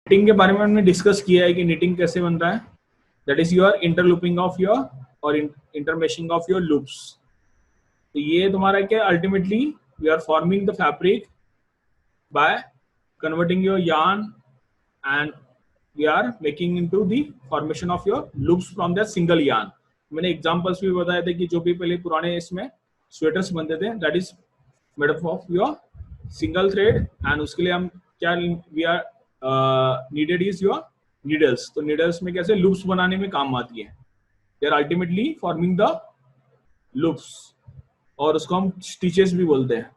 knitting के बारे में हमने डिस्कस किया है कि knitting कैसे बन रहा है. That is your interlooping of your or intermeshing of your loops. तो ये तुम्हारा क्या ultimately we are forming the fabric by converting your yarn and we are making into the formation of your loops from that single yarn. मैंने examples भी बताए थे कि जो भी पहले पुराने इसमें स्वेटर्स बनते थे that is made up of your single thread and उसके लिए हम क्या we are needed is your needles. तो needles में कैसे loops बनाने में काम आती है. They are ultimately forming the loops और उसको हम stitches भी बोलते हैं.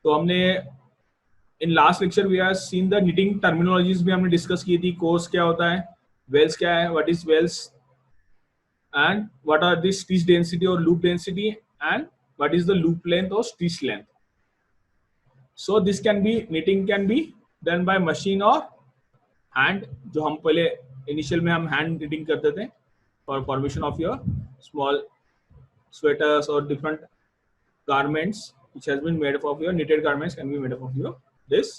तो हमने in last lecture we have seen the knitting terminologies भी हमने डिस्कस की थी. कोर्स क्या होता है, वेल्स क्या है, what is wales and what are the stitch density और loop density and what is the loop length और stitch length. So this can be knitting can be done by machine और hand. जो हम पहले initial में हम hand knitting करते थे for formation of your small sweaters और different garments which has been made up of your knitted garments can be made up of your this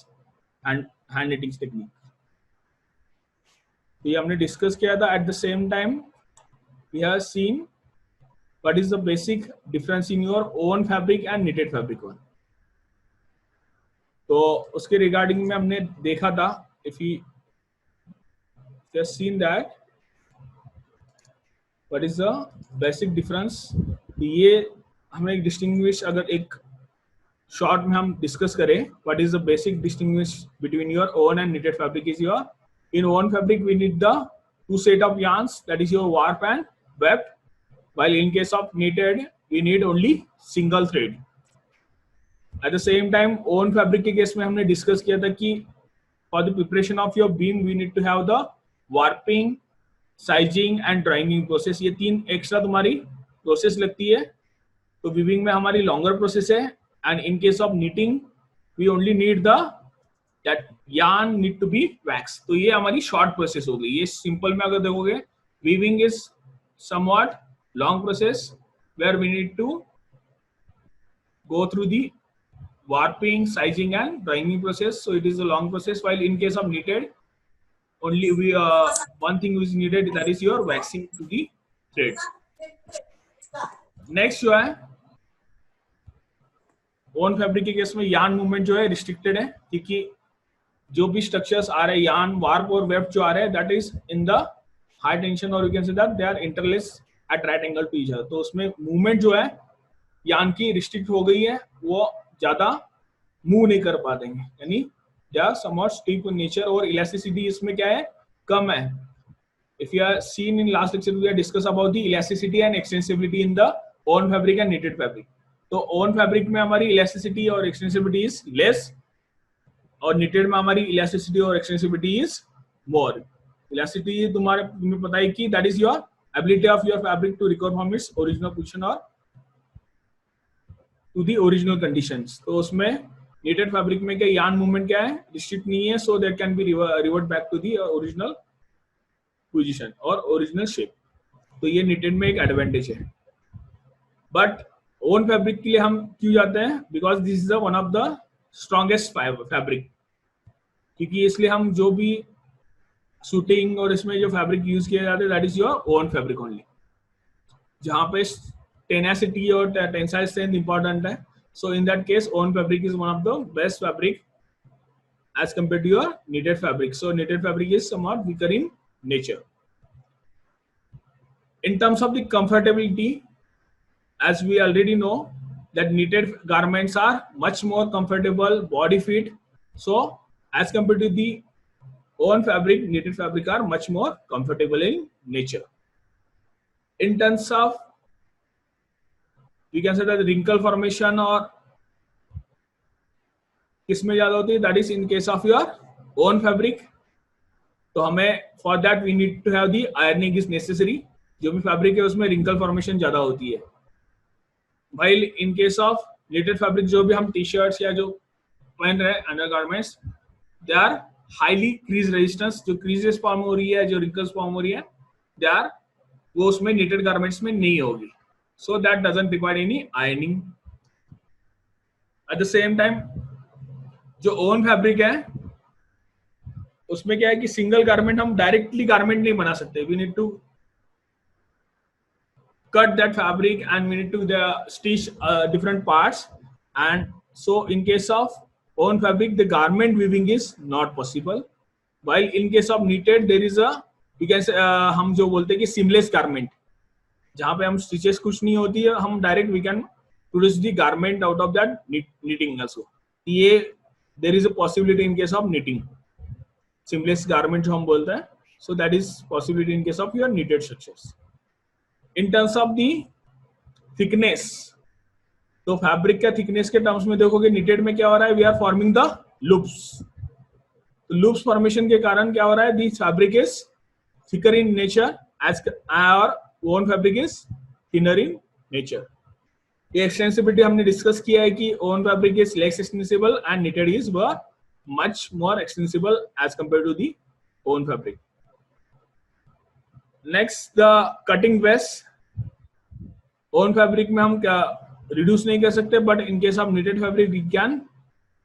and hand knitting technique. ये हमने discuss किया था. Eight the same time we have seen what is the basic difference in your own fabric and knitted fabric one. तो उसके regarding में हमने देखा था if you just seen that what is the basic difference. ये हमें एक distinguish अगर एक शॉर्ट में हम डिस्कस करें what is the basic distinguish between your own and knitted fabric is your in own fabric we need the two set of yarns that is your warp and weft, while in case of knitted we need only single thread. At the same time own fabric के case में हमने discuss किया था कि for the preparation of your beam we need to have the warping, sizing and drawing process. ये तीन extra तुम्हारी process लगती है. तो वीविंग में हमारी लॉन्गर प्रोसेस है and in case of knitting we only need the that yarn need to be wax. तो ये हमारी शॉर्ट प्रोसेस हो गई. ये सिंपल में अगर देखोगे weaving is somewhat long process where we need to go through the warping, sizing and drawing process. So it is a long process, while in case of knitted only we one thing is needed, that is your waxing to the threads. Next जो है own fabric के case में yarn movement जो है restricted है क्योंकि जो भी स्ट्रक्चर्स आ रहे हैं यार्न वार्प और वेफ्ट जो आ रहे हैं that is in the high tension और you can say that they are interlace at right angle to each other. तो उसमें मूवमेंट जो है यार्न की रिस्ट्रिक्ट हो गई है, वो ज्यादा मूव नहीं कर पाते हैं, यानी they are somewhat steep in nature और इलास्टिसिटी इसमें क्या है, कम है. If you are seen in last lecture we are discuss about the elasticity and extensibility in the woven fabric and knitted fabric. तो ओन फैब्रिक में हमारी elasticity और एक्सटेंसिबिलिटी इज लेस और knitted में हमारी इलास्टिसिटी और एक्सटेंसिबिलिटी इज मोर. इलास्टिसिटी तुम्हें पता है कि that is your ability of your fabric to recover from its original position और टू द ओरिजिनल कंडीशंस. तो उसमें knitted फैब्रिक में क्या यार्न मूवमेंट क्या है, रिस्ट्रिक्ट नहीं है, so that can be revert back to the original position और ओरिजिनल शेप. तो ये knitted में एक एडवांटेज है. बट ओन फैब्रिक के लिए हम क्यों जाते हैं, because this is one of the strongest fabric. क्योंकि इसलिए हम जो भी शूटिंग और इसमें जो फैब्रिक यूज किए जाते हैं that is your woven fabric only, जहां पे टेनासिटी और टेंसाइल स्ट्रेंथ इंपॉर्टेंट है. So in that case woven fabric is one of the best fabric as compare to your knitted fabric. So knitted fabric is somewhat weaker in nature. In terms of the comfortability, as we already know that knitted garments are much more comfortable, body fit. So as compared to the own fabric, knitted fabric are much more comfortable in nature. In terms of, we can say that wrinkle formation or किसमें ज्यादा होती है, that is in case of your own fabric. तो हमें for that we need to have the ironing is necessary. जो भी fabric है उसमें wrinkle formation ज्यादा होती है. While in case of knitted fabric, जो भी हम टी शर्ट्स या जो पहन रहे हैं undergarments, they are highly crease resistance. जो क्रीजेस फॉर्म हो रही है, जो रिंकल्स फॉर्म हो रही है, दे आर वो उसमें knitted गारमेंट्स में नहीं होगी. So that doesn't require any ironing. At the same time जो ओन फैब्रिक है उसमें क्या है कि सिंगल गारमेंट हम डायरेक्टली गारमेंट नहीं बना सकते, we need to cut that fabric and we need to stitch different parts. And so in case of own fabric the garment weaving is not possible, while in case of knitted there is a, you can say हम जो बोलते हैं कि seamless garment, जहाँ पे हम stitches कुछ नहीं होती है, हम direct we can produce the garment out of that knitting also. ये there is a possibility in case of knitting, seamless garment जो हम बोलते हैं, so that is possibility in case of your knitted structures. In terms of the thickness, तो fabric का thickness के terms में देखोगे निटेड में क्या हो रहा है, we are forming the loops. तो लूप्स फॉर्मेशन के कारण क्या हो रहा है, this fabric is thicker in nature as और woven fabric is thinner in nature. ये एक्सटेंसिबिलिटी हमने डिस्कस किया है कि woven fabric is less extensible and knitted is much more extensible as compare to the own fabric. Next the cutting waste. Woven fabric में हम क्या reduce नहीं कर सकते, but in case of knitted fabric we can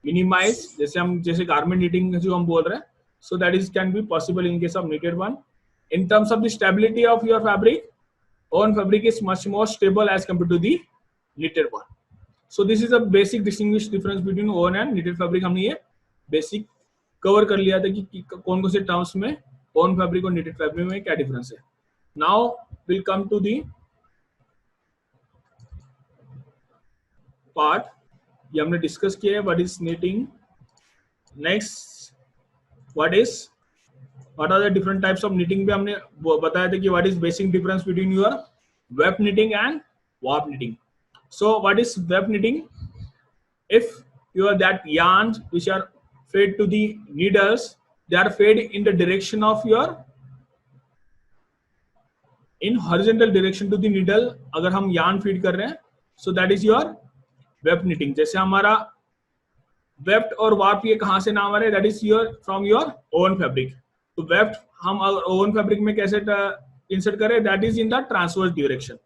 minimise, जैसे garment knitting जो हम बोल रहे हैं, so that is can be possible in case of knitted one. In terms of the stability of your fabric, woven fabric is much more stable as compare to the knitted one. So this is a basic distinguish difference between own and knitted fabric. हमने ये basic cover कर लिया था कि कौन कौन से terms में ओन फैब्रिक और निटेड फैब्रिक में क्या डिफरेंस है. Now will come to the part, ये हमने डिस्कस किया है, what is knitting. Next what are the different types of knitting भी हमने बताया था कि what is basic difference between your weft knitting and warp knitting. So what is weft knitting? If you are that yarns which are fed to the needles, they are fed in the direction of your in horizontal direction to the needle. अगर हम yarn feed कर रहे हैं, so that is your web knitting. जैसे हमारा weft और warp ये कहां से नाम आ रहा है, that is your from your woven fabric. तो वेफ्ट हम ओन फैब्रिक में कैसे इंसर्ट करें, that is in the transverse direction.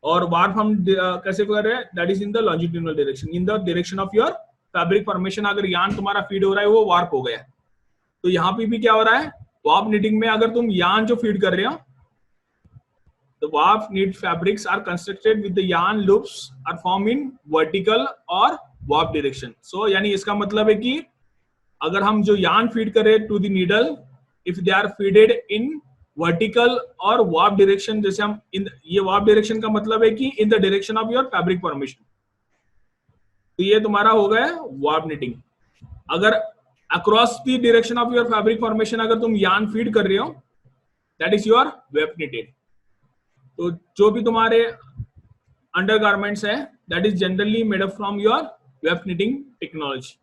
और वार्प हम कैसे कर रहे हैं, that is in the longitudinal direction, in the direction of your fabric formation. अगर यार्न तुम्हारा फीड हो रहा है वो वार्प हो गया, तो यहाँ पे भी क्या हो रहा है, वार्प निटिंग में अगर तुम यार्न जो फीड कर रहे हो, the warp knit fabrics are constructed with the yarn loops are formed in vertical or warp direction. So यानी इसका मतलब है कि अगर हम जो yarn feed करें to the needle, if they are feeded in vertical or warp direction, जैसे हम ये warp direction का मतलब है कि in the direction of your fabric formation, तो ये तुम्हारा हो गया warp knitting. अगर across the direction of your fabric formation अगर तुम yarn feed कर रहे हो, that is your web knitted. तो जो भी तुम्हारे अंडरगारमेंट्स है, that is generally made up from your weft knitting technology.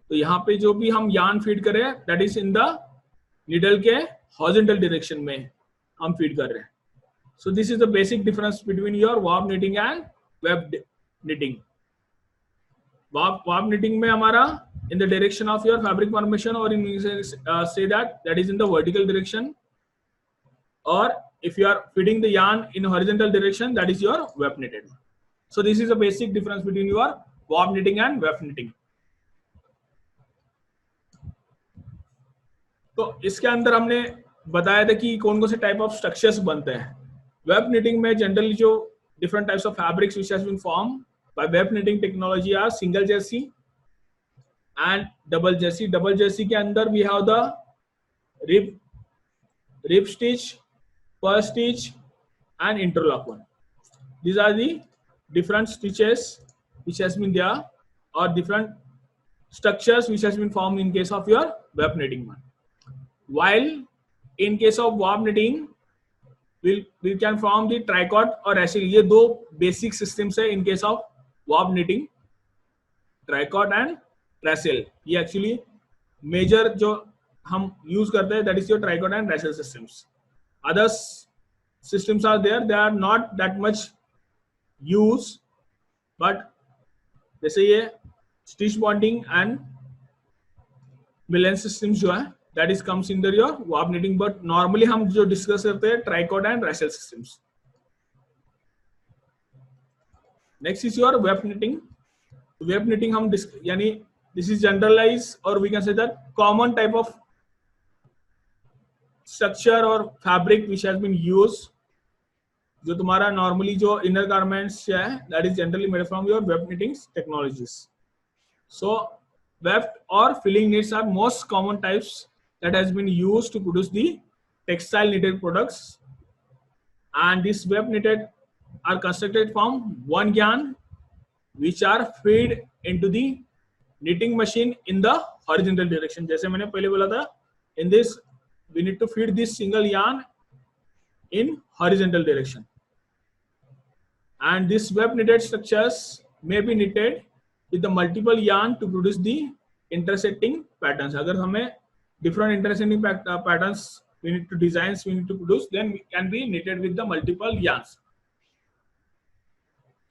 तो यहाँ पे जो भी हम यार्न फीड करें, that is in the needle के हॉरिजॉन्टल डायरेक्शन में हम फीड कर रहे हैं. So this is the basic difference between your warp knitting and weft knitting. Warp knitting में हमारा in the direction of your fabric formation, और इन से that is in the vertical direction, और if you are feeding the yarn in horizontal direction, that is your web knitted. So this is a basic difference between your warp knitting and web knitting. तो इसके अंदर हमने बताया था कि कौन कौन से टाइप ऑफ स्ट्रक्चर्स बनते हैं. वेब निटिंग में जनरली जो different types of fabrics which has been formed by web knitting technology are single jersey and double jersey. Double jersey के अंदर we have the rib stitch, per stitch and interlock one. These are the different stitches which has been there, or different structures which has been formed in case of your web knitting one. While in case of warp knitting, we can form the tricot or rassel. ये दो basic systems है in case of warp knitting, tricot and rassel. ये actually major जो हम use करते हैं, that is your tricot and rassel systems. Other systems are there, they are not that much used, but जैसे ये stitch bonding and balance systems जो है, that is comes in your warp knitting, but normally हम जो discuss करते हैं tricot and rassel systems. Next is your web knitting. Web knitting हम यानी This is generalized, or we can say that common type of structure or fabric which has been used. जो तुम्हारा normally जो inner garments है, that is generally made from your web knitting technologies. So weft or filling knits are most common types that has been used to produce the textile knitted products, and these web knitted are constructed from one yarn which are fed into the knitting machine in the horizontal direction. जैसे मैंने पहले बोला था, in this we need to feed this single yarn in horizontal direction, and these web knitted structures may be knitted with the multiple yarn to produce the intersecting patterns. अगर हमें different intersecting patterns we need to designs we need to produce, then we can be knitted with the multiple yarns.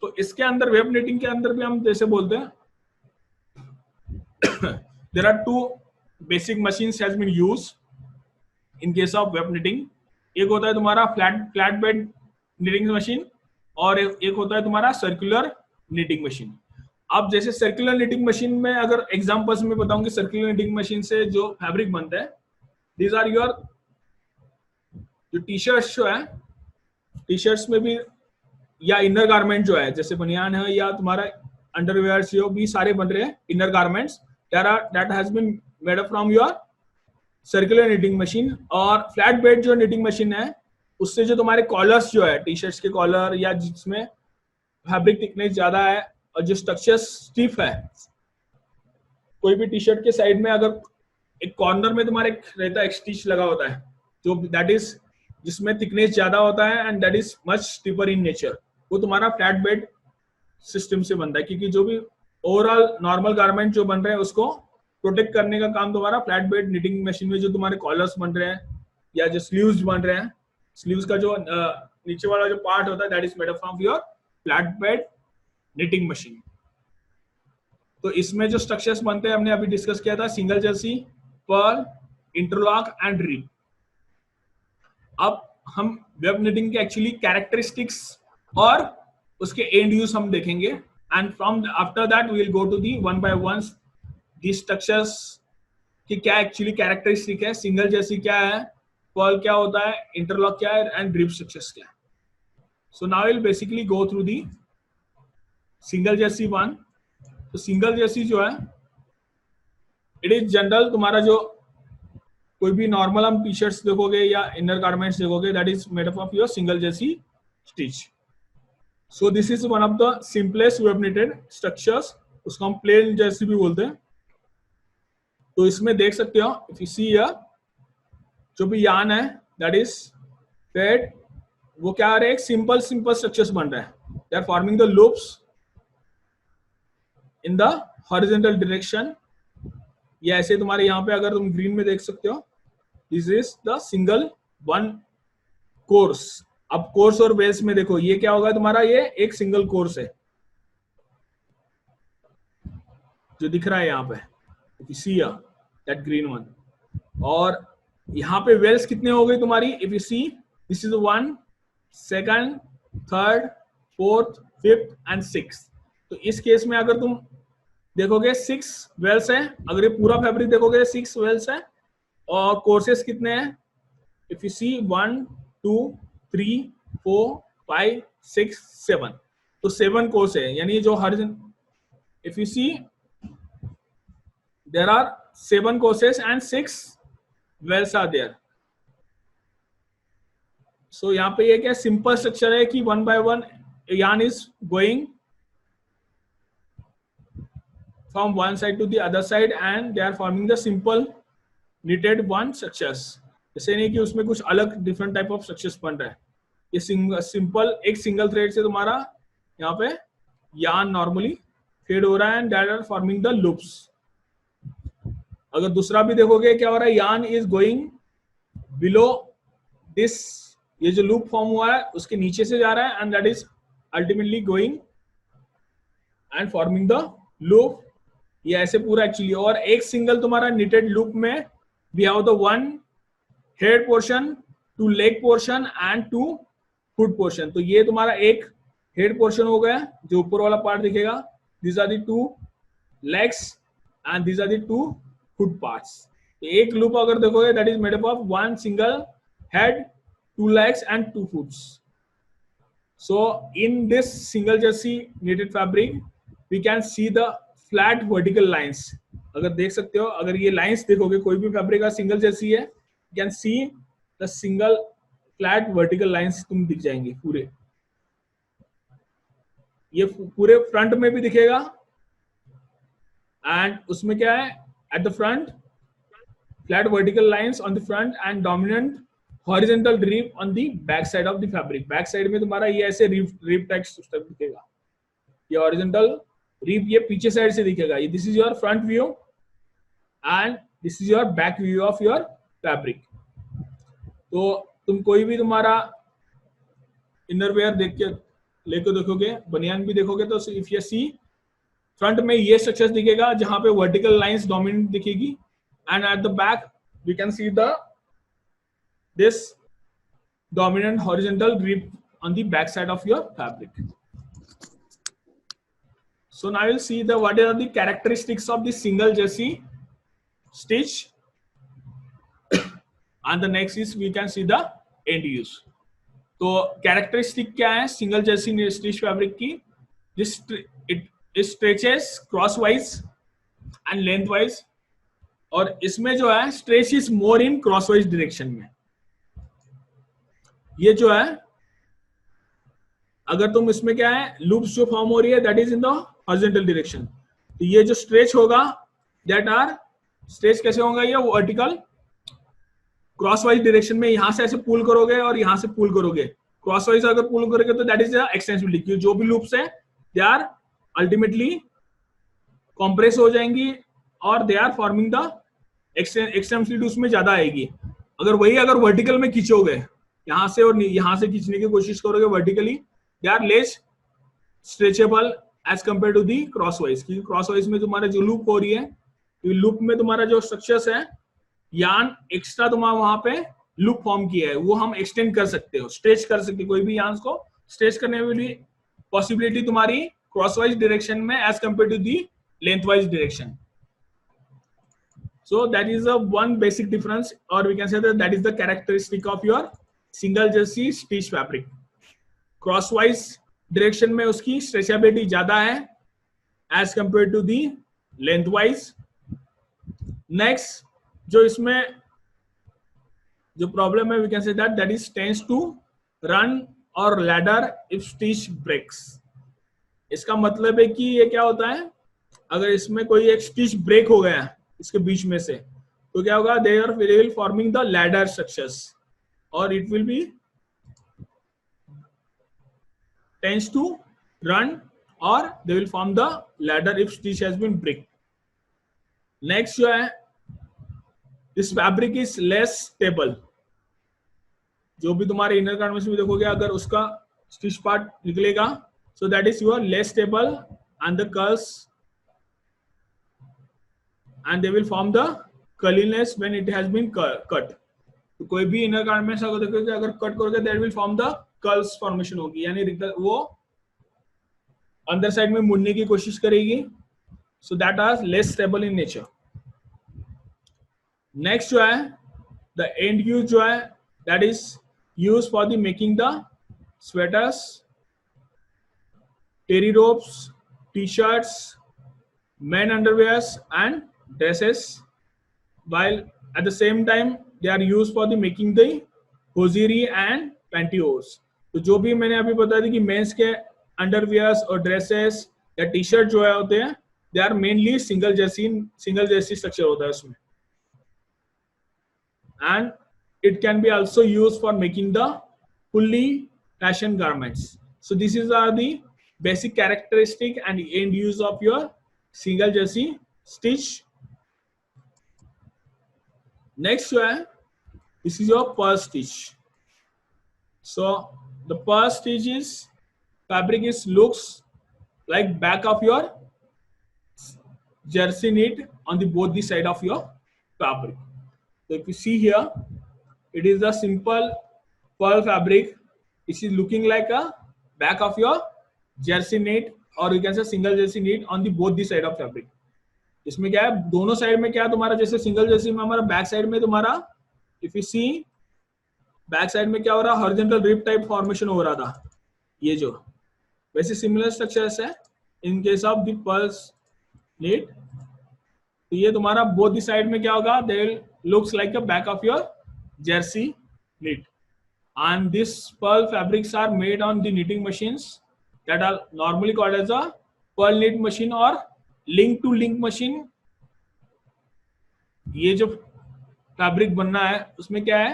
तो इसके अंदर web knitting के अंदर भी हम जैसे बोलते हैं there are two basic machines has been used in case of web knitting. एक होता है तुम्हारा flat bed knitting machine और एक होता है तुम्हारा सर्कुलर knitting machine. अब जैसे सर्कुलर knitting machine में अगर एग्जांपल्स में बताऊं कि सर्कुलर knitting machine से जो फैब्रिक बनता है, these are your जो टी-शर्ट्स जो है, टी-शर्ट्स में भी या इनर गारमेंट जो है जैसे बनियान है या तुम्हारा अंडरवेयर जो भी सारे बन रहे हैं inner garments that has been made up from your circular knitting machine. और फ्लैट बेड जो knitting machine है उससे जो तुम्हारे कॉलर्स जो है टी-शर्ट्स के कॉलर या जिसमें फैब्रिक थिकनेस ज्यादा है और जो स्ट्रक्चर स्टिफ है, कोई भी टी-शर्ट के साइड में अगर एक कॉर्नर में तुम्हारे रहता है एक स्टिच लगा होता है जो दैट इज जिसमें थिकनेस ज्यादा होता है and that is much stiffer in nature, वो तुम्हारा फ्लैट बेड सिस्टम से बनता है. क्योंकि जो भी ओवरऑल नॉर्मल गारमेंट जो बन रहे हैं उसको प्रोटेक्ट करने का काम तुम्हारा फ्लैट बेड निटिंग मशीन में जो तुम्हारे कॉलर्स बन रहे हैं या जो स्लीव्स बन रहे हैं, स्लीव्स का जो नीचे वाला जो पार्ट होता है that is made up from your flat bed knitting machine. तो इसमें जो स्ट्रक्चर्स बनते हैं हमने अभी डिस्कस किया था, single jersey, purl, interlock and rib. अब हम वेब निटिंग के एक्चुअली कैरेक्टरिस्टिक्स और उसके एंड यूज हम देखेंगे and from after that we will go to the one by one the structures की क्या एक्चुअली कैरेक्टरिस्टिक है, सिंगल जर्सी क्या है, पर्ल क्या होता है, इंटरलॉक क्या है एंड रिप स्ट्रक्चर्स क्या है. सो now will basically go through the single Jersey one. तो सिंगल जर्सी जो है इट इज जनरल, तुम्हारा जो कोई भी नॉर्मल हम टी शर्ट्स देखोगे या इनर गारमेंट्स देखोगे that is made up of your single jersey stitch. So this is one of the simplest web knitted structures, उसको हम प्लेन जर्सी भी बोलते हैं. तो इसमें देख सकते हो इफ यू सी हियर जो भी यार्न है दैट इज फेड, वो क्या आ रहा है, एक सिंपल स्ट्रक्चर्स बन रहा है. They are forming the loops in the horizontal direction. या ऐसे तुम्हारे यहाँ पे अगर तुम ग्रीन में देख सकते हो this is the single one course. अब कोर्स और बेस में देखो ये क्या होगा तुम्हारा, ये एक सिंगल कोर्स है जो दिख रहा है यहाँ पे, if you see that green one. और यहाँ पे वेल्स कितने हो गई तुम्हारी, if you see this is 1, 2, 3, 4, 5 and 6. तो इस केस में अगर तुम देखोगे 6 वेल्स है, अगर ये पूरा फैब्रिक देखोगे 6 वेल्स है. और कोर्सेस कितने हैं, इफ यू सी 1, 2, 3, 4, 5, 6, 7. तो 7 कोर्स है, यानी जो हर if you see there are 7 courses and 6 wales are there. So यहाँ पे ये क्या सिंपल स्ट्रक्चर है कि 1 by 1 yarn is going from one side to the other side and they are forming the simple knitted one structures. जैसे नहीं कि उसमें कुछ अलग different type of structures बन रहा है. ये सिंपल एक सिंगल थ्रेड से तुम्हारा यहाँ पे yarn normally fade हो रहा है and that are forming the loops. अगर दूसरा भी देखोगे क्या हो रहा है, yarn is going below this, ये जो loop form हुआ है उसके नीचे से जा रहा है and that is ultimately going and forming the loop. ये ऐसे पूरा एक्चुअली. और एक सिंगल तुम्हारा knitted loop में we have the one head portion, 2 leg portion and 2 foot portion. तो ये तुम्हारा एक head portion हो गया जो ऊपर वाला पार्ट दिखेगा. These are the 2 legs and these are the two foot parts. एक loop अगर देखोगे that is made up of one single head, two legs and two foots. So in this single jersey knitted fabric we can see the flat vertical lines. अगर देख सकते हो, अगर ये lines देखोगे कोई भी fabric का single jersey है, you can see the single flat vertical lines तुम दिख जाएंगे पूरे. ये पूरे फ्रंट में भी दिखेगा एंड उसमें क्या है, at the front flat vertical lines on the front and dominant horizontal rib on the back side of the fabric. Back side में तुम्हारा ये ऐसे रीप टाइप सिस्टम दिखेगा, ये हॉरिजॉन्टल रीप ये पीछे साइड से दिखेगा. ये this is your front view and this is your back view of your fabric. तो तुम कोई भी तुम्हारा इनरवेयर देख के लेके देखोगे, बनियान भी देखोगे, तो इफ यू सी फ्रंट में ये स्ट्रक्चर दिखेगा जहां पे वर्टिकल लाइंस डोमिनेंट दिखेगी and at the back we can see the this dominant horizontal rib on the back side of your fabric. So now will see the what are the characteristics of the single jersey stitch and the next is we can see the end use. तो characteristic क्या है single jersey stitch fabric की? जिस it stretches crosswise and lengthwise, और इसमें जो है stretch is more in crosswise direction में. ये जो है अगर तुम इसमें क्या है लूप्स जो फॉर्म हो रही है that is in the horizontal direction. तो ये जो स्ट्रेच होगा दैट आर स्ट्रेच कैसे होगा, ये वर्टिकल क्रॉसवाइज डायरेक्शन में यहां से ऐसे पुल करोगे और यहां से पुल करोगे. क्रॉसवाइज अगर पुल करोगे तो दैट इज द एक्सटेंसिबिलिटी. जो भी लूप्स है दे आर अल्टीमेटली कंप्रेस हो जाएंगी और they are forming the extensibility उसमें ज्यादा आएगी. अगर वर्टिकल में खींचोगे यहां से और यहां से खींचने की कोशिश करोगे vertically, they are less stretchable as compare to the crosswise. क्योंकि क्रॉसवाइज में तुम्हारा जो लूप हो रही है, लूप में तुम्हारा जो स्ट्रक्चर्स है यान एक्स्ट्रा तुम्हारा वहां पे लूप फॉर्म किया है वो हम एक्सटेंड कर सकते हो, स्ट्रेच कर सकते हो. कोई भी यान को स्ट्रेच करने में भी पॉसिबिलिटी तुम्हारी क्रॉसवाइज डायरेक्शन में as compare to the lengthwise direction. So that is a one basic difference, और we can say that is the characteristic of your single jersey stitch fabric. Crosswise direction में उसकी stretchability ज्यादा है as compare to the lengthwise. Next जो इसमें जो problem है we can say that is tends to run और ladder if stitch breaks. इसका मतलब है कि ये क्या होता है, अगर इसमें कोई एक स्टिच ब्रेक हो गया इसके बीच में से तो क्या होगा, they are will forming the ladder structures और it will be tends to run और they will form the ladder if stitch has been break. Next जो है this fabric is less stable. जो भी तुम्हारे इनर गारमेंट्स में देखोगे अगर उसका स्टिच पार्ट निकलेगा so that is your less stable and the curves and they will form the curliness when it has been cut. तो कोई भी इनर गारमेंट्स अगर देखोगे अगर कट करोगे that will form the curls formation होगी, यानी वो अंदर साइड में मुड़ने की कोशिश करेगी. So that are less stable in nature. Next जो है द एंड यूज जो है that is use for the making the sweaters, terry ropes, T shirts, men underwears and dresses, while at the same time they are used for the making the hosiery and pantyhose. तो जो भी मैंने अभी बता दी कि mains के underwears और dresses या टी शर्ट जो है होते हैं they are mainly single jersey structure होता है उसमें. And it can be also used for making the fully fashion garments. So this is the basic characteristic and end use of your single jersey stitch. Next जो है this is your purse stitch. So the purse stitch is fabric is looks like back of your jersey knit on the both the side of your fabric. So if you see here, it is a simple pearl fabric. It is looking like a back of your jersey knit, or you can say single jersey knit on the both the side of fabric. इसमें क्या है, दोनों side में क्या है तुम्हारा, जैसे single Jersey में हमारा बैक साइड में तुम्हारा, if you see back side में क्या हो रहा, हॉरिजॉन्टल रिप टाइप फॉर्मेशन हो रहा था, ये जो, वैसे सिमिलर स्ट्रक्चर्स है in case of the purls knit. तो ये तुम्हारा बोथ द साइड में क्या होगा, they looks like the back of your jersey knit. And this pearl fabrics are made on the knitting machines that are normally called as a pearl knit machine or link to link machine। ये जो fabric बनना है उसमें क्या है,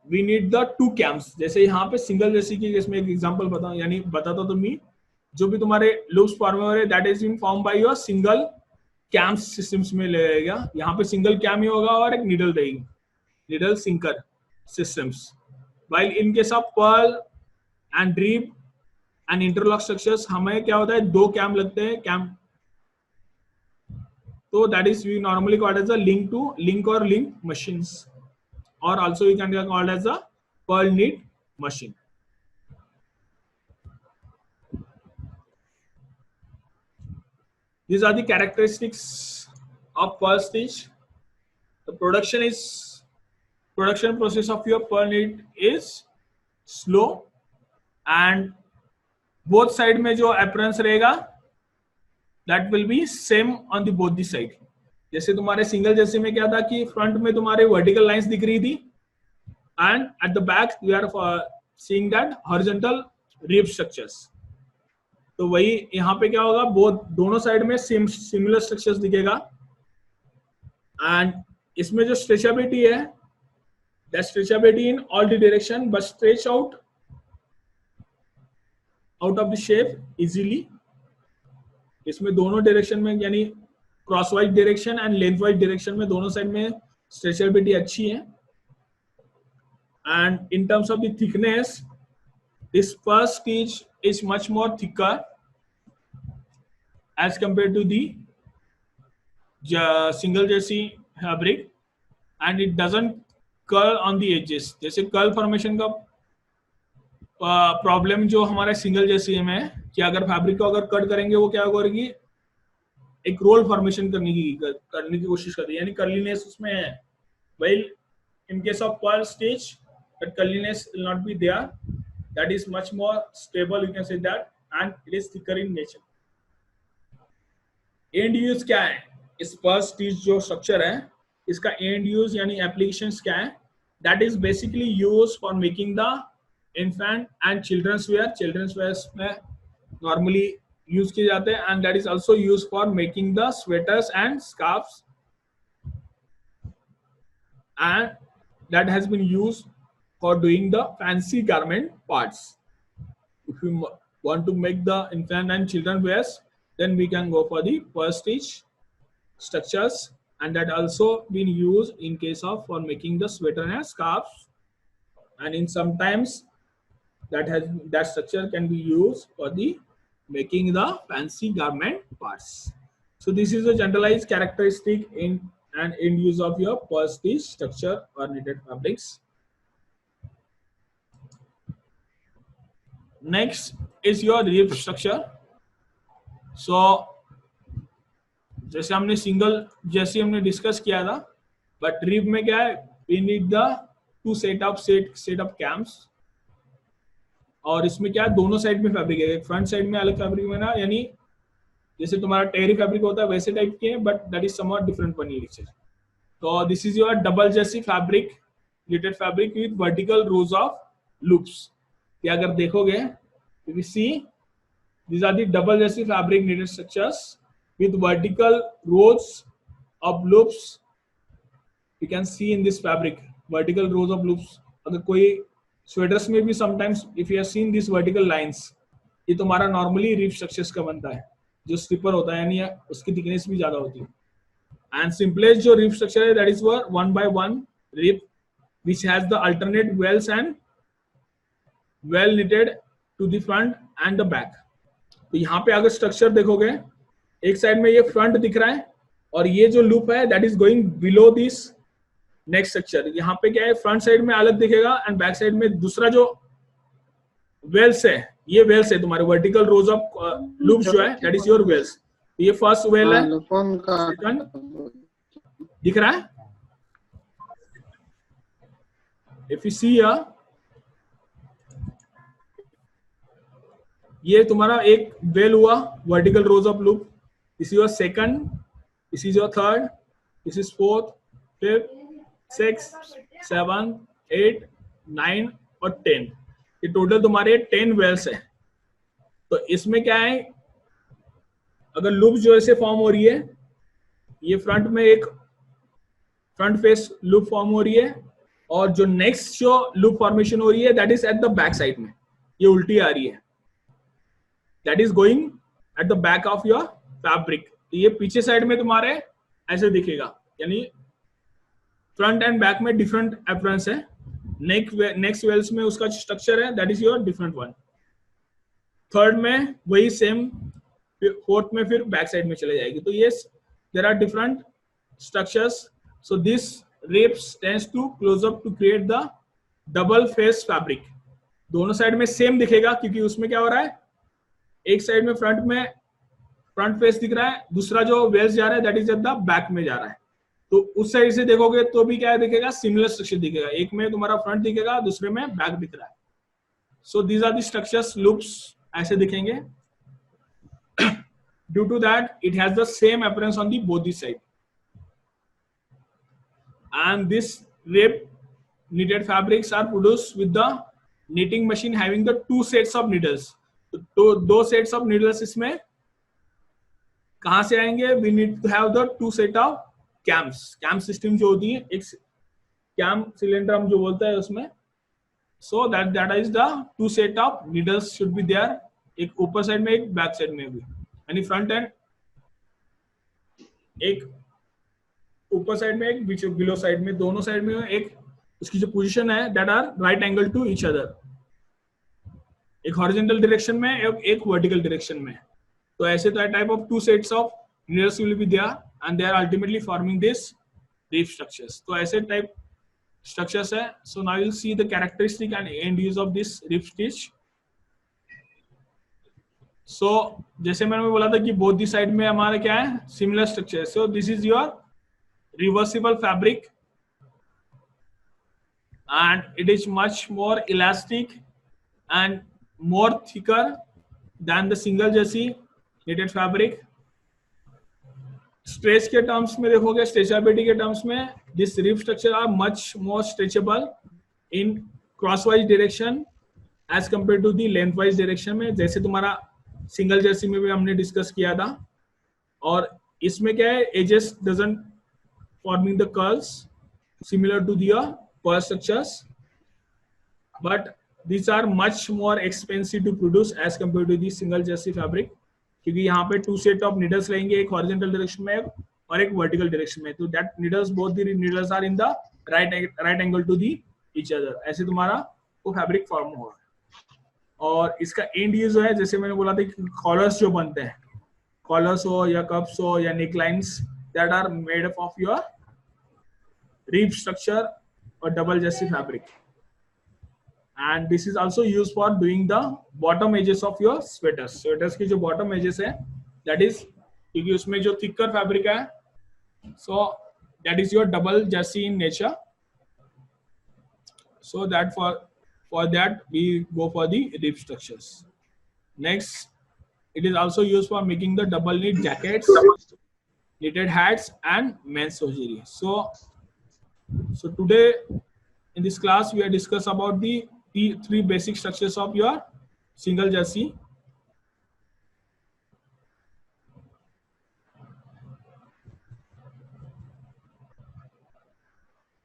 we need the two cams। जैसे यहाँ पे सिंगल जर्सी की इसमें एक एग्जांपल बताऊं, यानी बताता तो मैं, जो भी तुम्हारे लूप्स फॉर्म हो रहे that is being form by your single cam systems में लगेगा। यहाँ पे सिंगल कैम ही होगा और एक नीडल रहेगी, needle sinker systems, while in case of pearl and rib and interlock structures हमें क्या होता है, दो कैम लगते हैं, कैम, तो that is we normally call as a link to link or link machines, or also we can call as a pearl knit machine। These are the characteristics of pearl stitch। The production process of your pearl knit is slow and both side में जो appearance रहेगा that will be same on the both the side। जैसे तुम्हारे single Jersey में क्या था कि front में तुम्हारे वर्टिकल लाइंस दिख रही थी and at the back we are seeing that horizontal rib structures। तो वही यहाँ पे क्या होगा, दोनों साइड में सिमिलर स्ट्रक्चर्स दिखेगा। एंड इसमें जो स्ट्रेचेबिलिटी है, that stretchability in all the direction but stretch out of the shape easily। इसमें दोनों डायरेक्शन में, यानी crosswise direction and lengthwise direction में दोनों साइड में स्ट्रेचेबिलिटी अच्छी है। And in terms of the thickness, this first stitch is much more thicker as compare to the single jersey fabric and it doesn't curl on the edges. जैसे curl formation का problem जो हमारे single Jersey में है कि अगर fabric को अगर कट करेंगे वो क्या करेगी, एक रोल फॉर्मेशन करने की कोशिश करती है, यानी कर्लीनेस उसमें है। While in case of purl stitch that curliness will not be there, that is much more stable, you can say that, and it is thicker in nature. And use क्या है, इस पर्ल स्टिच जो structure है इसका and use यानी applications क्या है, that is basically use for making the infant and children's wear में normally use किए जाते हैं, and that is also used for making the sweaters and scarves, and that has been used for doing the fancy garment parts। If you want to make the infant and children wears, then we can go for the pearl stitch structures, and that also been used in case of for making the sweater and scarves, and in sometimes that structure can be used for the making the fancy garment parts। So this is a generalized characteristic in and end use of your pearl stitch structure or knitted fabrics। Next is your rib structure। So जैसे हमने single जैसे हमने discuss किया था, but rib में क्या है, we need the two set of cams, और इसमें क्या है, दोनों साइड में फैब्रिक है, फ्रंट साइड में अलग फैब्रिक में ना, यानी जैसे तुम्हारा टेरी फैब्रिक होता है वैसे टाइप के, but that is somewhat different one use. तो this is your double jersey fabric, knitted fabric with vertical rows of loops। ये अगर देखोगे, if you see, these are the double jersey fabric knitted structures with vertical rows of loops। You can see in this fabric vertical rows of loops। अगर कोई sweaters में भी sometimes if you have seen this vertical lines, ये तुम्हारा normally rib structures का बनता है, जो स्ट्रिपर होता है, यानी उसकी थिकनेस भी ज्यादा होती है। एंड सिंपलेस्ट जो रिब स्ट्रक्चर है that is one by one rib which has the alternate wales and wale knitted to the front and the back. तो यहाँ पे अगर स्ट्रक्चर देखोगे, एक साइड में ये फ्रंट दिख रहा है और ये जो लूप है that is going below this next structure. यहाँ पे क्या है, फ्रंट साइड में अलग दिखेगा एंड बैक साइड में दूसरा जो वेल्स है, ये वेल्स है तुम्हारे वर्टिकल रोज ऑफ लूप्स जो है, दैट इज योर वेल्स। ये फर्स्ट वेल है, कौन का सेकंड दिख रहा है? इफ यू सी ये तुम्हारा एक वेल हुआ, vertical rose of loop. This is your second, this is your third, this is fourth, fifth, six, 7, 8, 9 और 10. ये टोटल तुम्हारे 10 वेल्स है. तो इसमें क्या है, अगर लूप जो ऐसे फॉर्म हो रही है, ये फ्रंट में एक फ्रंट फेस लूप फॉर्म हो रही है, और जो नेक्स्ट जो लूप फॉर्मेशन हो रही है that is eight the back side में, ये उल्टी आ रही है, that is going at the back of your fabric. तो ये पीछे साइड में तुम्हारे ऐसे दिखेगा, यानी फ्रंट एंड बैक में डिफरेंट अपीयरेंस है. नेक्स्ट वेल्स में उसका स्ट्रक्चर है, that is your different one. Third में वही सेम, फोर्थ में फिर बैक साइड में चले जाएगी. तो ये there are different structures. So this ribs tends to close up to create the double face fabric. दोनों साइड में सेम दिखेगा, क्योंकि उसमें क्या हो रहा है, एक साइड में फ्रंट फेस दिख रहा है, दूसरा जो वेल्स जा रहा है that is eight the back में जा रहा है. तो उस साइड से देखोगे तो भी क्या दिखेगा, सिमिलर स्ट्रक्चर दिखेगा. एक में तुम्हारा फ्रंट दिखेगा, दूसरे में बैक दिख रहा है. So these are the structures, loops ऐसे दिखेंगे. Due to that it has the same appearance on the both the side. And this rib knitted fabrics are produced with the knitting machine having the 2 sets of needles. तो 2 sets of needles इसमें कहां से आएंगे? We need to have the 2 set of cams. Cam system जो होती है, एक cam cylinder हम जो बोलते हैं उसमें, so that is the 2 set of needles should be there. एक ऊपर साइड में, एक बैक साइड में भी, यानी फ्रंट एंड एक ऊपर साइड में, एक बिलो साइड में, दोनों साइड में एक उसकी जो पोजीशन है that are right angle to each other. एक हॉरिजॉन्टल डायरेक्शन में, एक वर्टिकल डायरेक्शन में. तो ऐसे type of 2 sets of needles will be there and they are ultimately forming this reef structures. तो ऐसे टाइप structures है. So now you'll see the characteristic and end use of this reef stitch. So जैसे मैंने बोला था कि both the side में हमारा क्या है, similar structure. So this is your reversible fabric and it is much more elastic and more thicker than the single jersey knitted fabric. Stretch के टर्म्स में देखोगे, स्ट्रेचेबिलिटी के टर्म्स में, this rib structure are much more stretchable in crosswise direction as compare to the lengthwise direction में, जैसे तुम्हारा single Jersey में भी हमने डिस्कस किया था. और इसमें क्या है, edges doesn't forming the curls similar to their purl structures, but these are much more expensive to produce as compared to the single jersey fabric, क्योंकि यहाँ पे 2 सेट ऑफ नीडल्स रहेंगे, एक हॉरिजॉन्टल डायरेक्शन में और एक वर्टिकल डायरेक्शन में. तो that needles, both the needles are in the right angle to the each other. ऐसे तुम्हारा वो फैब्रिक फॉर्म होगा. और इसका एंड यूज है, जैसे मैंने बोला था कि कॉलर्स जो बनते हैं, कॉलर्स हो या कप्स हो या neck lines, that are made up of your rib structure और double jersey fabric. And this is also used for doing the bottom edges of your sweaters. Sweaters की जो bottom edges है, that is, क्योंकि उसमें जो thicker fabric है, so that is your double jersey in nature. So that for that we go for the rib structures. Next, it is also used for making the double knit jackets, knitted hats, and men's hosiery. So today in this class we are discuss about the 3 basic structures of your single jersey.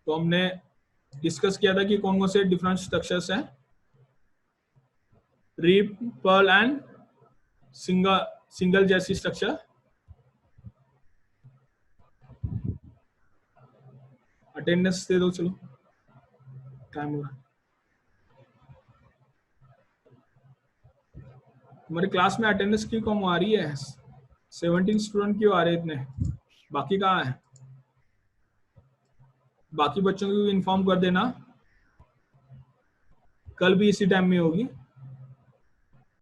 तो हमने discuss किया था कि कौन कौन से different structures हैं, rib, purl and single jersey structure. Attendance दे दो, चलो टाइम हो रहा है. हमारी क्लास में अटेंडेंस क्यों कम आ रही है? 17 स्टूडेंट क्यों आ रहे इतने? बाकी कहाँ है? बाकी बच्चों को भी इन्फॉर्म कर देना, कल भी इसी टाइम में होगी.